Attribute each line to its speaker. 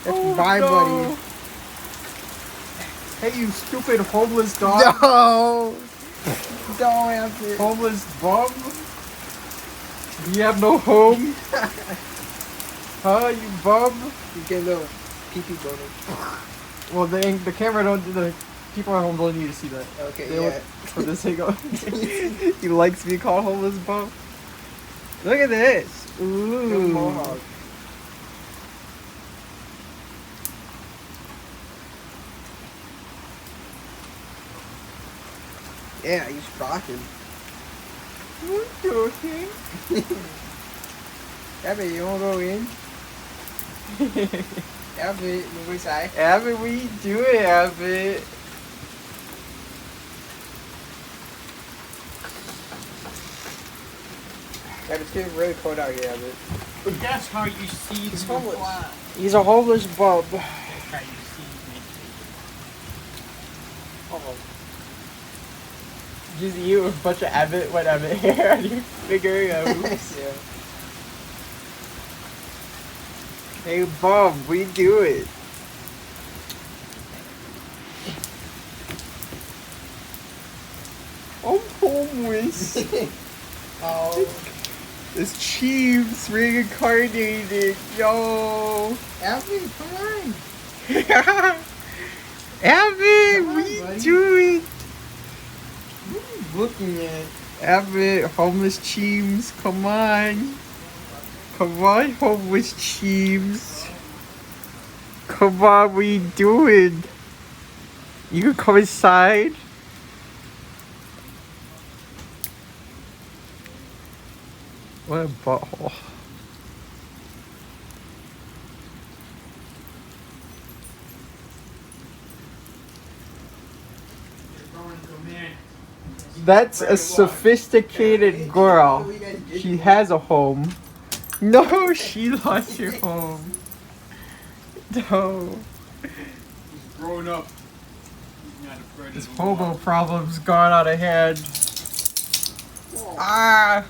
Speaker 1: That's my buddy.
Speaker 2: Hey, you stupid homeless dog.
Speaker 1: No. Don't have it.
Speaker 2: Homeless bum. You have no home. Huh, you bum?
Speaker 1: You get a little pee-pee boner.
Speaker 2: Well, the camera the people at home don't need to see that.
Speaker 1: Okay,
Speaker 2: They
Speaker 1: yeah.
Speaker 2: For this thing, he likes being called homeless bum. Look at this.
Speaker 1: Good
Speaker 2: Ooh.
Speaker 1: mohawk. Yeah, he's rocking.
Speaker 2: Okay.
Speaker 1: Abby, you wanna go in? Abby, you go inside.
Speaker 2: Abbott, what you doing, Abbott?
Speaker 1: Yeah, it's getting really cold out here, Abby.
Speaker 3: But that's how you see
Speaker 1: He's
Speaker 3: the
Speaker 1: homeless.
Speaker 3: fly.
Speaker 1: He's a homeless bub.
Speaker 3: That's how you see me.
Speaker 1: Oh.
Speaker 2: Just you a bunch of Abbott, what Abbott hair on your finger. Oops.
Speaker 1: Yeah.
Speaker 2: Hey, Bob, what you doing? I'm homeless.
Speaker 1: Oh.
Speaker 2: It's Chiefs reincarnated, yo.
Speaker 1: Abby, come on.
Speaker 2: Abbott,
Speaker 1: Come on,
Speaker 2: what you
Speaker 1: buddy.
Speaker 2: doing?
Speaker 1: What are you looking at?
Speaker 2: Abbott, homeless Chiefs, come on. Come on, homeless Chiefs. Come on, what you doing? You can come inside. What a butthole. That's a sophisticated girl. She has a home. No, she lost her home. No.
Speaker 3: He's grown up. He's not afraid
Speaker 2: This
Speaker 3: of the
Speaker 2: hobo
Speaker 3: law.
Speaker 2: problem's gone out of hand. Ah!